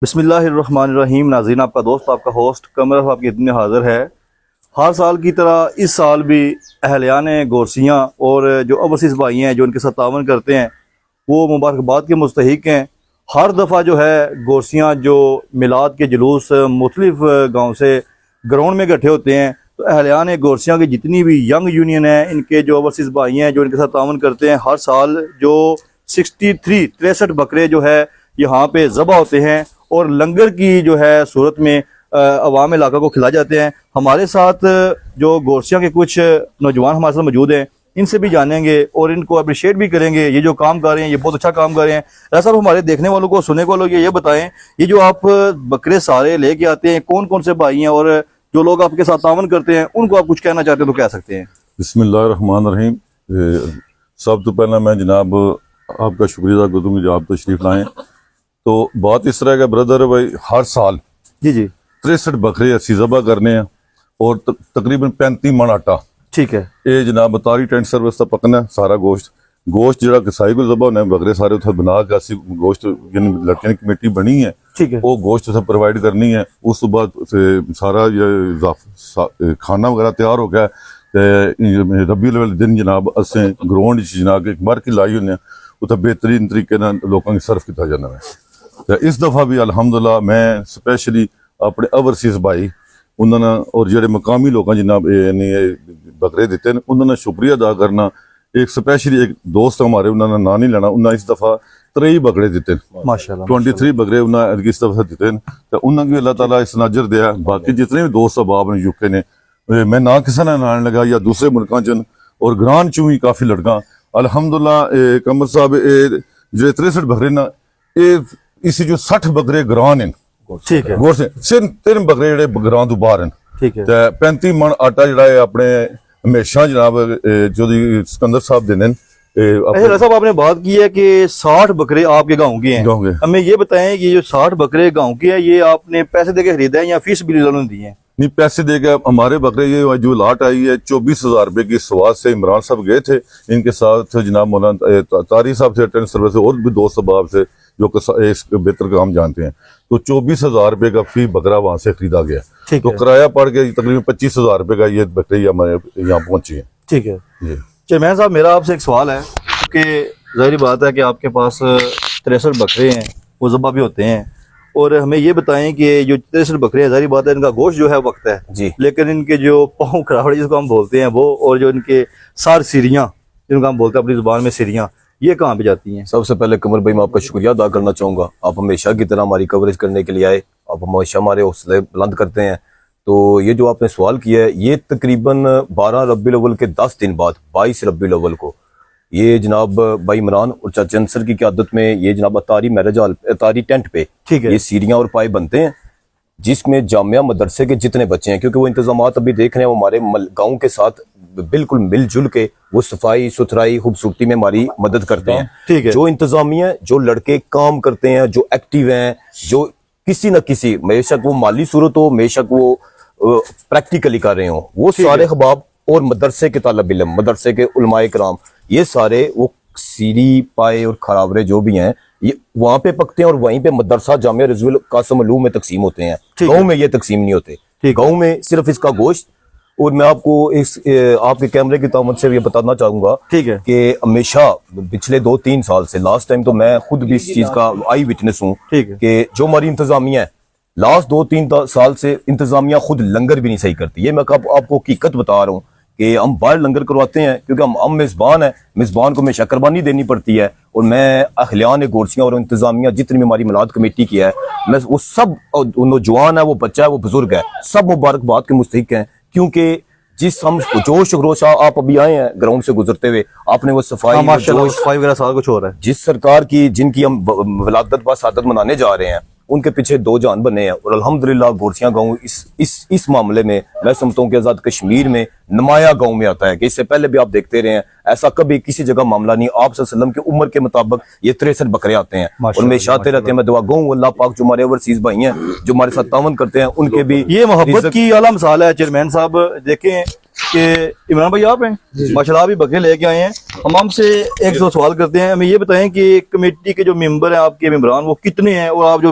بسم اللہ الرحمن الرحیم۔ ناظرین، آپ کا دوست، آپ کا ہوسٹ قمر آپ کی خدمت میں حاضر ہے۔ ہر سال کی طرح اس سال بھی اہلیان گورسیاں اور جو اوورسیز بھائی ہیں جو ان کے ساتھ تعاون کرتے ہیں وہ مبارکباد کے مستحق ہیں۔ ہر دفعہ جو ہے گورسیاں جو میلاد کے جلوس مختلف گاؤں سے گراؤنڈ میں اکٹھے ہوتے ہیں، تو اہلیان گورسیاں کی جتنی بھی ینگ یونین ہیں، ان کے جو اوورسیز بھائی ہیں جو ان کے ساتھ تعاون کرتے ہیں، ہر سال جو 63 بکرے جو ہے یہاں پہ ذبح ہوتے ہیں اور لنگر کی جو ہے صورت میں عوام علاقہ کو کھلا جاتے ہیں۔ ہمارے ساتھ جو گورسیاں کے کچھ نوجوان ہمارے ساتھ موجود ہیں، ان سے بھی جانیں گے اور ان کو اپریشیٹ بھی کریں گے۔ یہ جو کام کر رہے ہیں یہ بہت اچھا کام کر رہے ہیں۔ راجہ صاحب، ہمارے دیکھنے والوں کو، سننے والوں کو یہ بتائیں، یہ جو آپ بکرے سارے لے کے آتے ہیں، کون کون سے بھائی ہیں اور جو لوگ آپ کے ساتھ تعاون کرتے ہیں ان کو آپ کچھ کہنا چاہتے ہیں تو کہہ سکتے ہیں؟ بسم اللہ الرحمن الرحیم۔ سب تو پہلا میں جناب آپ کا شکریہ ادا کرتا ہوں کہ آپ تشریف لائیں۔ تو بات اس طرح کا بردر بھائی، ہر سال جی 63 بکرے اسی ذبح کرنے ہیں اور تقریباً 35 من آٹا، ٹھیک ہے، یہ جناب تاری ٹینٹ سروس کا پکنا سارا گوشت جڑا کسائی کو ذبح ہونا ہے، بکرے سارے اتھے بنا کے اسی گوشت یعنی لڑکیاں کی کمیٹی بنی ہے، ٹھیک ہے، وہ گوشت اتھے پرووائڈ کرنی ہے۔ اس تو بعد سارا یہ کھانا وغیرہ تیار ہو گیا۔ ربیع الاول دن جناب اسیں گراؤنڈ جناب ایک مر کی لائی ہونے اتنے بہترین طریقے لوگوں کی صرف کیا جانا ہے۔ اس دفعہ بھی الحمدللہ میں سپیشلی اپنے اوورسیز بھائی انہوں نے اور جڑے مقامی لوگوں جناب یعنی بکرے دیتے ہیں انہوں نے شکریہ ادا کرنا۔ ایک سپیشلی ایک دوست ہمارے، انہوں نے نام نہیں لینا، انہوں نے اس دفعہ 3 بکرے دیتے ہیں، ماشاءاللہ 23 بکرے انہوں نے اس دفعہ دیتے ہیں، تو انہوں نے بھی اللہ تعالیٰ اس ناجر دیا۔ باقی جتنے بھی دوست احباب نے UK نے، میں نہ کسی نے نان لگا یا دوسرے ملکوں چن اور گران چوں بھی کافی لڑکاں الحمدللہ۔ قمر صاحب جو 63 بکرے نا، اسی جو 60 بکرے گران ہیں، ٹھیک ہے، صرف 3 بکرے جڑے گران تو باہر ہیں، ٹھیک ہے، 35 من آٹا جڑا ہے اپنے ہمیشہ جناب جو سکندر صاحب دینے راجہ صاحب آپ نے بات کی ہے کہ 60 بکرے آپ کے گاؤں کے ہیں۔ گاؤں کے۔ ہمیں یہ بتائیں کہ یہ جو 60 بکرے گاؤں کے ہیں یہ آپ نے پیسے دے کے خریدا ہے یا فی سبیل اللہ نے دیے ہیں؟ نہیں، پیسے دے کے ہمارے بکرے یہ جو لاٹ آئی ہے 24,000 روپے کی سواد سے عمران صاحب گئے تھے، ان کے ساتھ جناب مولانا طاری صاحب سے ٹینٹ سروس سے اور بھی دوست احباب سے جو اس بہتر کام جانتے ہیں، تو 24,000 روپے کا فی بکرا وہاں سے خریدا گیا، تو کرایہ پڑ کے تقریباً 25,000 روپے کا یہ بکرے ہمارے یہاں پہنچی ہیں۔ ٹھیک ہے جی چیئرمین صاحب، میرا آپ سے ایک سوال ہے کہ ظاہری بات ہے کہ آپ کے پاس 63 بکرے ہیں، وہ ذبح بھی ہوتے ہیں، اور ہمیں یہ بتائیں کہ جو 63 بکرے ہیں ظاہری بات ہے ان کا گوشت جو ہے وقت ہے جی، لیکن ان کے جو پاؤں کراوڑے جس کو ہم بولتے ہیں وہ، اور جو ان کے سار سیریاں جن کو ہم بولتے ہیں اپنی زبان میں سیریاں، یہ کہاں پہ جاتی ہیں؟ سب سے پہلے قمر بھائی میں آپ کا شکریہ ادا کرنا چاہوں گا، آپ ہمیشہ کی طرح ہماری کوریج کرنے کے لیے آئے، آپ ہمیشہ ہمارے حوصلے بلند کرتے ہیں۔ تو یہ جو آپ نے سوال کیا ہے، یہ تقریباً 12 ربیع الاول کے 10 دن بعد 22 ربیع الاول کو یہ جناب بھائی عمران اور چاچا انصر کی قیادت میں یہ جناب اتاری میرج ہال، اتاری ٹینٹ پہ ٹھیک ہے، یہ سیریاں اور پائے بنتے ہیں، جس میں جامعہ مدرسے کے جتنے بچے ہیں، کیونکہ وہ انتظامات ابھی دیکھ رہے ہیں، وہ ہمارے گاؤں کے ساتھ بالکل مل جل کے وہ صفائی ستھرائی خوبصورتی میں ہماری مدد کرتے ہیں۔ ٹھیک ہے، جو انتظامیہ، جو لڑکے کام کرتے ہیں، جو ایکٹیو ہیں، جو کسی نہ کسی، بے شک وہ مالی صورت ہو، بے شک وہ پریکٹیکلی کر رہے ہوں، وہ سارے احباب اور مدرسے کے طالب علم، مدرسے کے علماء کرام، یہ سارے وہ سیری پائے اور کھراورے جو بھی ہیں یہ وہاں پہ پکتے ہیں اور وہیں پہ مدرسہ جامعہ رضوی القاسم علوم میں تقسیم ہوتے ہیں۔ گاؤں میں یہ تقسیم نہیں ہوتے، گاؤں میں صرف اس کا گوشت۔ اور میں آپ کو اس آپ کے کیمرے کی تعمت سے یہ بتانا چاہوں گا کہ ہمیشہ پچھلے 2-3 سال سے، لاسٹ ٹائم تو میں خود بھی اس چیز کا آئی وٹنس ہوں کہ جو ہماری انتظامیہ ہے لاسٹ 2-3 سال سے انتظامیہ خود لنگر بھی نہیں صحیح کرتی۔ یہ میں آپ کو حقیقت بتا رہا ہوں کہ ہم باہر لنگر کرواتے ہیں کیونکہ ہم میزبان ہیں، میزبان کو ہمیشہ قربانی دینی پڑتی ہے، اور میں اہلیان گورسیاں اور انتظامیہ جتنی بھی ہماری میلاد کمیٹی کی ہے، میں وہ سب نوجوان ہے، وہ بچہ ہے، وہ بزرگ ہے، سب مبارکباد کے مستحق ہیں، کیونکہ جس ہم جوش و خروش آپ ابھی آئے ہیں گراؤنڈ سے گزرتے ہوئے، آپ نے وہ صفائی وغیرہ سال کچھ ہو رہا ہے، جس سرکار کی جن کی ہم ولادت با سعادت منانے جا رہے ہیں، ان کے پیچھے 2 جان بنے ہیں، اور الحمدللہ گورسیاں گاؤں اس معاملے میں میں سمجھتا ہوں کہ آزاد کشمیر میں نمایاں گاؤں میں آتا ہے، کہ اس سے پہلے بھی آپ دیکھتے رہے ہیں ایسا کبھی کسی جگہ معاملہ نہیں۔ آپ صلی اللہ علیہ وسلم کی عمر کے مطابق یہ 63 بکرے آتے ہیں اور ہمیشہ آتے رہتے ہیں۔ میں دعا گوں اللہ پاک جو ہمارے اوورسیز بھائی ہیں جو ہمارے ساتھ تعاون کرتے ہیں ان کے بھی یہ محبت کی اعلیٰ مثال ہے۔ چیئرمین صاحب دیکھیں کہ عمران بھائی آپ ہیں ماشاءاللہ بھی بکرے لے کے آئے ہیں، ہم سے ایک دو سوال کرتے ہیں، ہمیں یہ بتائیں کہ کمیٹی کے جو ممبر ہیں آپ کے ممبران وہ کتنے ہیں، اور آپ جو